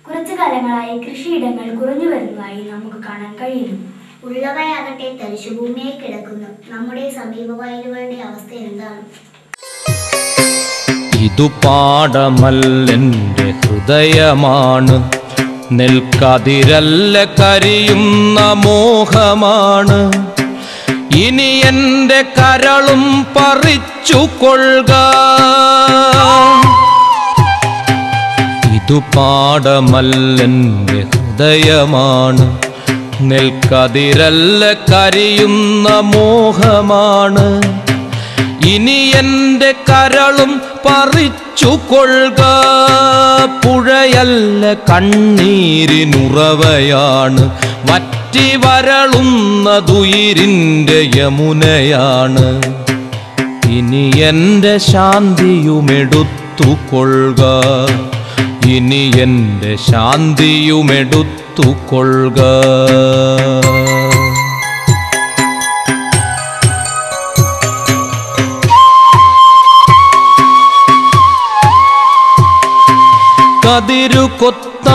കുറച്ചു കാലങ്ങളായി കൃഷിയിടങ്ങൾ കുറഞ്ഞു വരുന്നതായി നമുക്ക് കാണാൻ കഴിയുന്നു. ഉള്ളവയാകട്ടെ തരിശുഭൂമിയായി കിടക്കുന്നു. നമ്മുടെ സമീപ വയലുകളുടെ അവസ്ഥ എന്താണ്? ഇതു പാടമല്ലെന്റെ ഹൃദയമാണ്, നെൽക്കതിരല്ല കരിയുന്ന മോഹമാണ്. ഇനി എന്റെ കരളും പറിച്ചു കൊള്ളുക. ഇതു പാടമല്ലെന്റെ ഹൃദയമാണ്, നെൽക്കതിരല്ല കരിയുന്ന മോഹമാണ്. ഇനി എന്റെ കരളും പറിച്ചു കൊള്ളുക. പുഴയല്ല കണ്ണീരിനുറവയാണ്, വറ്റി വരളുന്നതുയിരിന്റെ യമുനയാണ്. ഇനി എന്റെ ശാന്തിയുമെടുത്തു കൊള്ളുക. ഇനി എന്റെ ശാന്തിയുമെടുത്തു കൊള്ളുക. കതിരു കൊത്താൻ